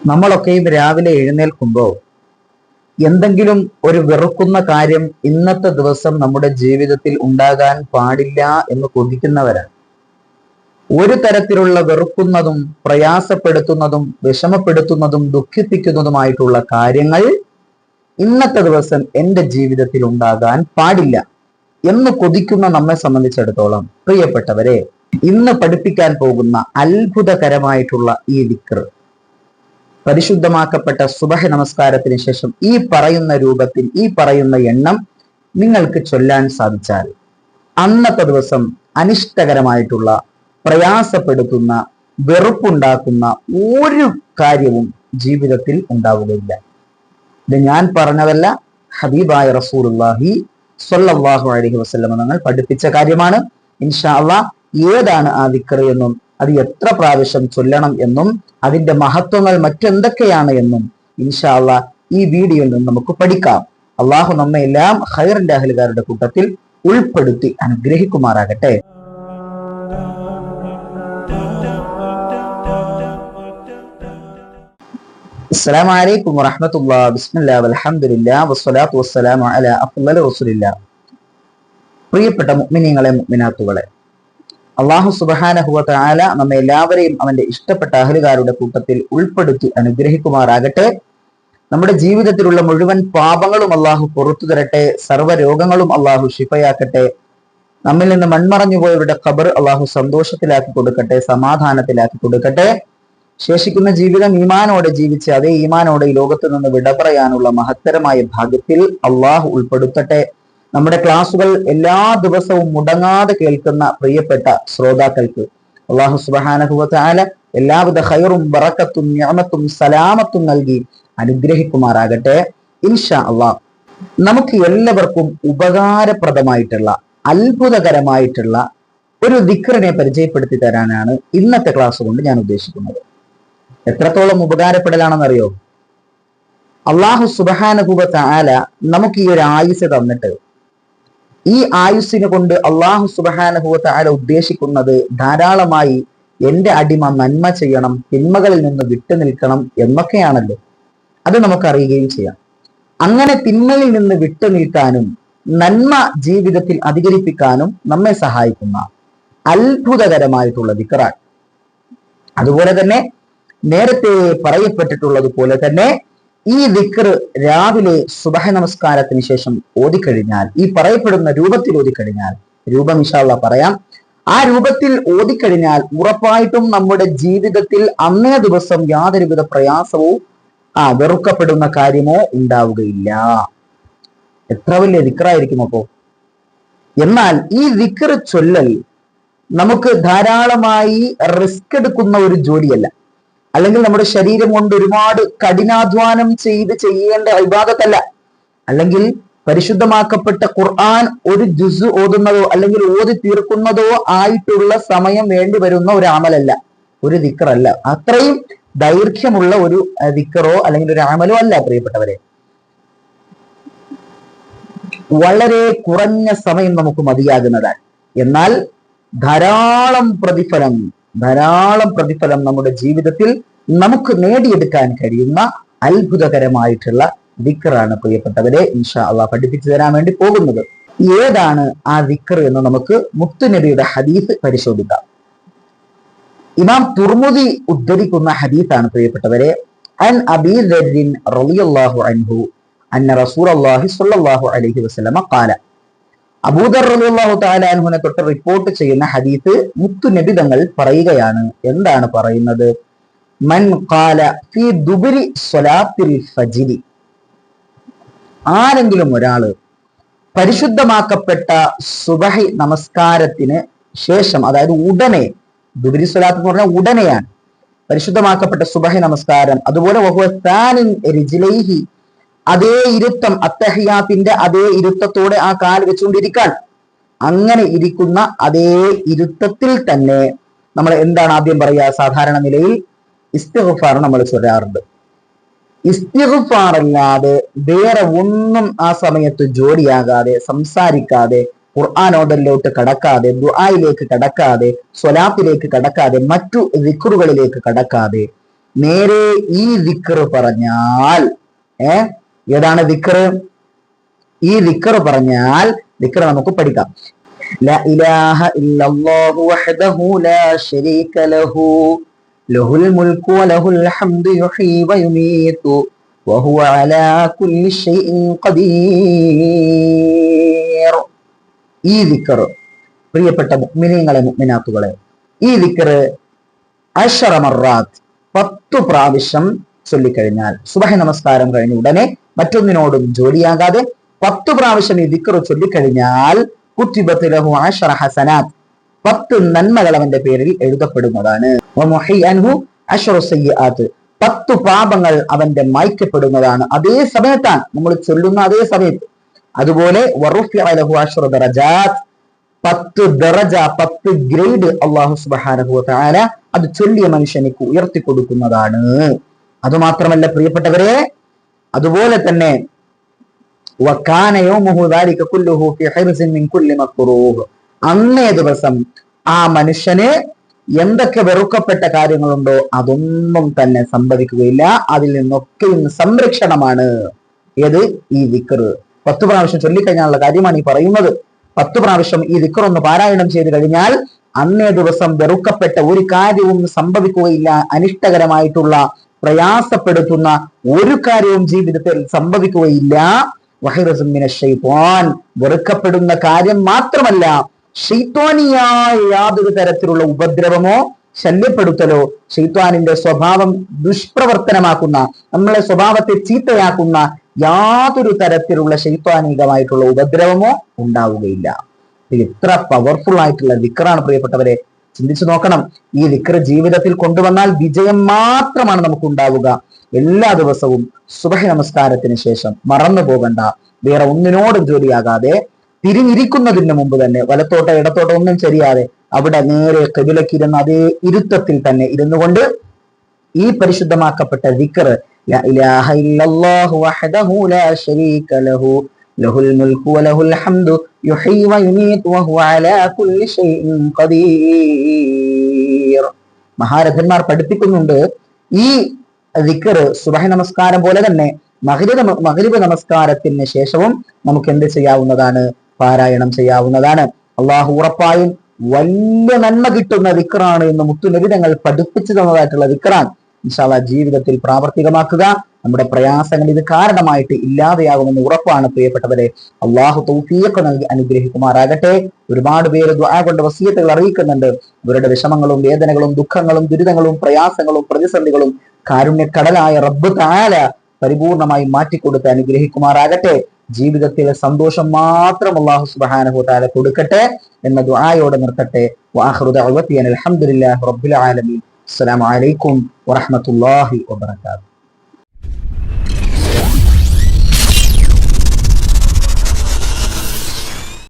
നമ്മളൊക്കെയും രാവിലെ എഴുന്നേൽക്കുമ്പോൾ എന്തെങ്കിലും ഒരു വെറുക്കുന്ന കാര്യം ഇന്നത്തെ ദിവസം നമ്മുടെ ജീവിതത്തിൽ ഉണ്ടാകാൻ പാടില്ല എന്ന് കൊതിക്കുന്നവരാണ്. ഒരു തരത്തിലുള്ള വെറുക്കുന്നതും പ്രയാസപ്പെടുത്തുന്നതും വിഷമപ്പെടുത്തുന്നതും ദുഃഖിപ്പിക്കുന്നതുമായിട്ടുള്ള കാര്യങ്ങൾ ഇന്നത്തെ ദിവസം എൻ്റെ ജീവിതത്തിൽ ഉണ്ടാകാൻ പാടില്ല എന്ന് കൊതിക്കുന്ന നമ്മെ സംബന്ധിച്ചിടത്തോളം പ്രിയപ്പെട്ടവരെ, ഇന്ന് പഠിപ്പിക്കാൻ പോകുന്ന അത്ഭുതകരമായിട്ടുള്ള ഈ ദിക്ർ പരിശുദ്ധമാക്കപ്പെട്ട സുബഹി നമസ്കാരത്തിന് ശേഷം ഈ പറയുന്ന രൂപത്തിൽ ഈ പറയുന്ന എണ്ണം നിങ്ങൾക്ക് ചൊല്ലാൻ സാധിച്ചാൽ അന്നത്തെ ദിവസം അനിഷ്ടകരമായിട്ടുള്ള പ്രയാസപ്പെടുത്തുന്ന വെറുപ്പുണ്ടാക്കുന്ന ഒരു കാര്യവും ജീവിതത്തിൽ ഉണ്ടാവുകയില്ല. ഇത് ഞാൻ പറഞ്ഞതല്ല, ഹബീബായ റസൂലുള്ളാഹി സ്വല്ലല്ലാഹു അലൈഹി വസല്ലം തങ്ങൾ പഠിപ്പിച്ച കാര്യമാണ്. ഇൻഷാ അല്ലാഹ് ഏതാണ് ആ ദിക്ർ എന്നും അത് എത്ര പ്രാവശ്യം ചൊല്ലണം എന്നും അതിന്റെ മഹത്വങ്ങൾ മറ്റെന്തൊക്കെയാണ് എന്നും ഇൻഷാ അല്ലാഹ് ഈ വീഡിയോയിൽ നിന്ന് നമുക്ക് പഠിക്കാം. അള്ളാഹു നമ്മെ എല്ലാം ഖൈറിന്റെ അഹ്ലുകാരുടെ കൂട്ടത്തിൽ ഉൾപ്പെടുത്തി അനുഗ്രഹിക്കുമാറാകട്ടെ. അസ്സലാമു അലൈക്കും വറഹ്മത്തുള്ളാഹി. ബിസ്മില്ലാഹി വൽഹംദുലില്ലാഹി വസ്സലാത്തു വസ്സലാമു അലാ അഫ്ളലി റസൂലില്ലാഹ്. പ്രിയപ്പെട്ട മുഅ്മിനീങ്ങളെ, മുഅ്മിനാത്തുകളെ, അല്ലാഹു സുബ്ഹാനഹു വ തആല നമ്മെ എല്ലാവരെയും അവന്റെ ഇഷ്ടപ്പെട്ട അഹ്ലുകാരുടെ കൂട്ടത്തിൽ ഉൾപ്പെടുത്തി അനുഗ്രഹിക്കുമാറാകട്ടെ. നമ്മുടെ ജീവിതത്തിലുള്ള മുഴുവൻ പാപങ്ങളും അല്ലാഹു പുറത്തു തരട്ടെ. സർവ്വരോഗങ്ങളും അല്ലാഹു ശിഫയാക്കട്ടെ. നമ്മിൽ നിന്ന് മൺമറഞ്ഞു പോയവരുടെ ഖബർ അല്ലാഹു സന്തോഷത്തിലാക്കി കൊടുക്കട്ടെ, സമാധാനത്തിലാക്കി കൊടുക്കട്ടെ. ശേഷിക്കുന്ന ജീവിതം ഈമാനോടെ ജീവിച്ച് അതേ ഈമാനോടെ ഈ ലോകത്ത് നിന്ന് വിട പറയാനുള്ള മഹത്തരമായ ഭാഗ്യത്തിൽ അള്ളാഹു ഉൾപ്പെടുത്തട്ടെ. നമ്മുടെ ക്ലാസുകൾ എല്ലാ ദിവസവും മുടങ്ങാതെ കേൾക്കുന്ന പ്രിയപ്പെട്ട ശ്രോതാക്കൾക്ക് അള്ളാഹു സുബ്ഹാനഹു വ തആല എല്ലാവിധ ഖൈറും ബറക്കത്തും നിഅമത്തും സലാമത്തും നൽകി അനുഗ്രഹിക്കുമാറാകട്ടെ. ഇൻഷാ അള്ളാഹ് നമുക്ക് എല്ലാവർക്കും ഉപകാരപ്രദമായിട്ടുള്ള അത്ഭുതകരമായിട്ടുള്ള ഒരു ദിക്റിനെ പരിചയപ്പെടുത്തി തരാനാണ് ഇന്നത്തെ ക്ലാസ് കൊണ്ട് ഞാൻ ഉദ്ദേശിക്കുന്നത്. എത്രത്തോളം ഉപകാരപ്പെടലാണെന്നറിയോ? അള്ളാഹു സുബ്ഹാനഹു വ തആല നമുക്ക് ഈ ഒരു ആയുസ് തന്നിട്ട് ഈ ആയുസ്സിനെ കൊണ്ട് അള്ളാഹു സുബ്ഹാനഹു വ തആല ഉദ്ദേശിക്കുന്നത് ധാരാളമായി എൻ്റെ അടിമ നന്മ ചെയ്യണം, തിന്മകളിൽ നിന്ന് വിട്ടു നിൽക്കണം എന്നൊക്കെയാണല്ലോ. അത് നമുക്കറിയുകയും ചെയ്യാം. അങ്ങനെ തിന്മയിൽ നിന്ന് വിട്ടു നിൽക്കാനും നന്മ ജീവിതത്തിൽ അധികരിപ്പിക്കാനും നമ്മെ സഹായിക്കുന്ന അത്ഭുതകരമായിട്ടുള്ള ദിക്റാണ്. അതുപോലെ തന്നെ നേരത്തെ പറയപ്പെട്ടിട്ടുള്ളത് പോലെ തന്നെ ഈ ദിക്ർ രാവിലെ സുബഹി നമസ്കാരത്തിന് ശേഷം ഓതിക്കഴിഞ്ഞാൽ, ഈ പറയപ്പെടുന്ന രൂപത്തിൽ ഓതിക്കഴിഞ്ഞാൽ, രൂപം ഇൻഷാ അല്ലാഹ് പറയാം, ആ രൂപത്തിൽ ഓതിക്കഴിഞ്ഞാൽ ഉറപ്പായിട്ടും നമ്മുടെ ജീവിതത്തിൽ അന്നേ ദിവസം യാതൊരുവിധ പ്രയാസമോ വെറുക്കപ്പെടുന്ന കാര്യമോ ഉണ്ടാവുകയില്ല. എത്ര വലിയ ദിക്റായിരിക്കും അപ്പോ! എന്നാൽ ഈ ദിക്ർ ചൊല്ലൽ നമുക്ക് ധാരാളമായി റിസ്ക് എടുക്കുന്ന ഒരു ജോലിയല്ല, അല്ലെങ്കിൽ നമ്മുടെ ശരീരം കൊണ്ട് ഒരുപാട് കഠിനാധ്വാനം ചെയ്യേണ്ട ഇബാദത്തല്ല, അല്ലെങ്കിൽ പരിശുദ്ധമാക്കപ്പെട്ട ഖുർആൻ ഒരു ജുസ് ഓതുന്നതോ അല്ലെങ്കിൽ ഓതി തീർക്കുന്നതോ ആയിട്ടുള്ള സമയം വേണ്ടി വരുന്ന ഒരു അമലല്ല, ഒരു ദിക്റല്ല. അത്രയും ദൈർഘ്യമുള്ള ഒരു ദിക്റോ അല്ലെങ്കിൽ ഒരു അമലോ അല്ല പ്രിയപ്പെട്ടവരെ. വളരെ കുറഞ്ഞ സമയം നമുക്ക് മതിയാകുന്നതാണ്. എന്നാൽ ധാരാളം പ്രതിഫലം നമ്മുടെ ജീവിതത്തിൽ നമുക്ക് നേടിയെടുക്കാൻ കഴിയുന്ന അത്ഭുതകരമായിട്ടുള്ള ദിക്റാണ് പ്രിയപ്പെട്ടവരെ ഇൻഷാ അല്ലാഹ് പഠിപ്പിച്ചു തരാൻ വേണ്ടി പോകുന്നത്. ഏതാണ് ആ ദിക്ർ എന്ന് നമുക്ക് മുത്തുനബിയുടെ ഹദീസ് പരിശോധിക്കാം. ഇമാം തുർമുദി ഉദ്ധരിക്കുന്ന ഹദീസാണ് പ്രിയപ്പെട്ടവരെ. അൻ അബീ ദർരിൻ റളിയല്ലാഹു അൻഹു അന്ന റസൂലുള്ളാഹി സ്വല്ലല്ലാഹു അലൈഹി വസല്ലം ഖാല. അബൂദർ റളിയല്ലാഹു തആല അൻഹുവിനെ തൊട്ട് റിപ്പോർട്ട് ചെയ്യുന്ന ഹദീസ് മുത്തുനബി തങ്ങൾ പറയുകയാണ്. എന്താണ് പറയുന്നത്? മൻ ഖാല ഫീ ദുബരി സ്വലാത്തിൽ ഫജ്രി. ആരെങ്കിലും ഒരാള് പരിശുദ്ധമാക്കപ്പെട്ട സുബഹി നമസ്കാരത്തിന് ശേഷം, അതായത് ഉടനെ, ദുബരി സ്വലാത്ത് എന്ന് പറഞ്ഞാൽ ഉടനെയാണ് പരിശുദ്ധമാക്കപ്പെട്ട സുബഹി നമസ്കാരം, അതുപോലെ വഹുവ സാനിൻ റിജ്ലൈഹി, അതേ ഇരുത്തം, അത്തഹിയാത്തിന്റെ അതേ ഇരുത്തത്തോടെ ആ കാൽ വെച്ചുകൊണ്ടിരിക്കാൻ, അങ്ങനെ ഇരിക്കുന്ന അതേ ഇരുത്തത്തിൽ തന്നെ നമ്മൾ എന്താണ് ആദ്യം പറയുക? സാധാരണ നിലയിൽ ഇസ്തിഗ്ഫാർ നമ്മൾ ചൊല്ലാറുണ്ട്. ഇസ്തിഗ്ഫാർ അല്ലാതെ വേറെ ഒന്നും ആ സമയത്ത് ജോലിയാകാതെ, സംസാരിക്കാതെ, ഖുർആൻ ഓതലിലോട്ട് കടക്കാതെ, ദുആയിലേക്ക് കടക്കാതെ, സ്വലാത്തിലേക്ക് കടക്കാതെ, മറ്റു ദിക്റുകളിലേക്ക് കടക്കാതെ നേരെ ഈ ദിക്ർ പറഞ്ഞാൽ, ഏതാണ് ദിക്ർ? ഈ ദിക്ർ പറഞ്ഞാൽ, ദിക്ർ നമുക്ക് പഠിക്കാം. ലാ ഇലാഹ ഇല്ലല്ലാഹു വഹ്ദഹു ലാ ശരീക ലഹു ലഹുൽ മുൽക്കു വലഹുൽ ഹംദു യുഹ്യി വയുമീതു വഹുവ അലാ കുല്ലി ഷൈഇൻ ഖദീർ. ഈ ദിക്ർ പ്രിയപ്പെട്ട മുഅ്മിനീങ്ങളെ മുഅ്മിനാത്തുകളെ, ഈ ദിക്ർ 10 മർറാത്ത് 10 പ്രാവശ്യം ചൊല്ലിക്കഴിഞ്ഞാൽ, സുബ്ഹി നമസ്കാരം കഴിഞ്ഞ ഉടനെ മറ്റൊന്നിനോടും ജോലിയാകാതെ 10 പ്രാവശ്യം ഈ ദിക്ർ ചൊല്ലിക്കഴിഞ്ഞാൽ കുത്തിബത്ത് ലഹു 10 ഹസനാത്ത്, 10 നന്മകൾ അവന്റെ പേരിൽ എഴുതപ്പെടുന്നതാണ്. വമുഹി അൻഹു 10 സയ്യിആത്ത്, 10 പാപങ്ങൾ അവന്റെ മായ്ക്കപ്പെടുന്നതാണ്. അതേ സമയത്താണ്, നമ്മൾ ചൊല്ലുന്ന അതേ സമയത്ത്. അതുപോലെ വറുഫിഅ ലഹു 10 ദറജാത്ത്, 10 ദറജ, 10 ഗ്രേഡ് അല്ലാഹു സുബ്ഹാനഹു വ തആല അത് ചൊല്ലിയ മനുഷ്യനിക്ക് ഉയർത്തി കൊടുക്കുന്നതാണ്. അതുമാത്രമല്ല പ്രിയപ്പെട്ടവരെ, അതുപോലെ തന്നെ വകാന യൗമുഹു ദാലിക കുല്ലുഹു ഫീ ഹിർസിൻ മിൻ കുല്ലി മക്റൂഹ്, അന്നേ ദിവസം ആ മനുഷ്യന് എന്തൊക്കെ വെറുക്കപ്പെട്ട കാര്യങ്ങളുണ്ടോ അതൊന്നും തന്നെ സംഭവിക്കുകയില്ല. അതിൽ നിന്നൊക്കെയും സംരക്ഷണമാണ്. ഏത്? ഈ ദിക്ർ 10 പ്രാവശ്യം ചൊല്ലിക്കഴിഞ്ഞാലുള്ള കാര്യമാണ് ഈ പറയുന്നത്. 10 പ്രാവശ്യം ഈ ദിക്ർ ഒന്ന് പാരായണം ചെയ്ത് കഴിഞ്ഞാൽ അന്നേ ദിവസം വെറുക്കപ്പെട്ട ഒരു കാര്യവും സംഭവിക്കുകയില്ല. അനിഷ്ടകരമായിട്ടുള്ള, പ്രയാസപ്പെടുത്തുന്ന ഒരു കാര്യവും ജീവിതത്തിൽ സംഭവിക്കുകയില്ല. വഹിറസും മിനശ് ശൈത്വാൻ, വെറുക്കപ്പെടുന്ന കാര്യം മാത്രമല്ല, ശൈത്വാനിയായ യാതൊരു തരത്തിലുള്ള ഉപദ്രവമോ ശല്യപ്പെടുത്തലോ, ശൈത്വാനിന്റെ സ്വഭാവം ദുഷ്പ്രവർത്തനമാക്കുന്ന, നമ്മളെ സ്വഭാവത്തെ ചീത്തയാക്കുന്ന യാതൊരു തരത്തിലുള്ള ശൈത്വാനികമായിട്ടുള്ള ഉപദ്രവമോ ഉണ്ടാവുകയില്ല. എത്ര പവർഫുൾ ആയിട്ടുള്ള ദിക്റാണ് പ്രിയപ്പെട്ടവരെ, ചിന്തിച്ചു നോക്കണം. ഈ ദിക്ർ ജീവിതത്തിൽ കൊണ്ടുവന്നാൽ വിജയം മാത്രമാണ് നമുക്ക് ഉണ്ടാവുക. എല്ലാ ദിവസവും സുബ്ഹി നമസ്കാരത്തിന് ശേഷം മറന്നു പോകണ്ട, വേറെ ഒന്നിനോടും ജോലിയാകാതെ തിരിഞ്ഞിരിക്കുന്നതിന് മുമ്പ് തന്നെ വലത്തോട്ടോ ഇടത്തോട്ടോ ഒന്നും ചെയ്യാതെ അവിടെ നേരെ ഖിബിലക്കിരുന്ന അതേ ഇരുത്തത്തിൽ തന്നെ ഇരുന്നു കൊണ്ട് ഈ പരിശുദ്ധമാക്കപ്പെട്ട ദിക്ർ ലാ ഇലാഹ ഇല്ലല്ലാഹു വഹ്ദഹു ലാ ശരീക ലഹു ലഹുൽ മുൽക്കു വലഹുൽ ഹംദു യുഹ്യി വയുമീതു വഹുവ അലാ കുല്ലി ഷൈഇൻ ഖദീർ. മഹാരഥന്മാർ പഠിപ്പിക്കുന്നുണ്ട്, ഈ ദിക്ർ സുബ്ഹി നമസ്കാരം പോലെ തന്നെ മഗ്രിബ് നമസ്കാരത്തിന് ശേഷവും നമുക്ക് എന്ത് ചെയ്യാവുന്നതാണ്? പാരായണം ചെയ്യാവുന്നതാണ്. അള്ളാഹു ഉറപ്പായും വലിയ നന്മ കിട്ടുന്ന ദിക്റാണ് എന്ന് മുത്തുനബി തങ്ങൾ പഠിപ്പിച്ചു തന്നതായിട്ടുള്ള ദിക്റാണ്. ഇൻഷാ അല്ലാഹ് ജീവിതത്തിൽ പ്രാവർത്തികമാക്കുക. നമ്മുടെ പ്രയാസങ്ങൾ ഇത് കാരണമായിട്ട് ഇല്ലാതെയാകുമെന്ന് ഉറപ്പാണ് പ്രിയപ്പെട്ടവരെ. അള്ളാഹു തൗഫീഖ് നൽകി അനുഗ്രഹിക്കുമാറാകട്ടെ. ഒരുപാട് പേര് ദുആ കൊണ്ട് വസിയത്തുകൾ അറിയിക്കുന്നുണ്ട്. ഇവരുടെ വിഷമങ്ങളും വേദനകളും ദുഃഖങ്ങളും ദുരിതങ്ങളും പ്രയാസങ്ങളും പ്രതിസന്ധികളും കാരുണ്യക്കടലായ റബ്ബ് തആല പരിപൂർണമായി മാറ്റിക്കൊടുത്ത് അനുഗ്രഹിക്കുമാറാകട്ടെ. ജീവിതത്തിലെ സന്തോഷം മാത്രം അല്ലാഹു സുബ്ഹാനഹു വ തആല കൊടുക്കട്ടെ എന്ന ദുആയോടെ നിർത്തട്ടെ. വആഖിറു ദഅവതി അൽഹംദുലില്ലാഹി റബ്ബിൽ ആലമീൻ. അസ്സലാമു അലൈക്കും വറഹ്മത്തുള്ളാഹി വബറകാതുഹു.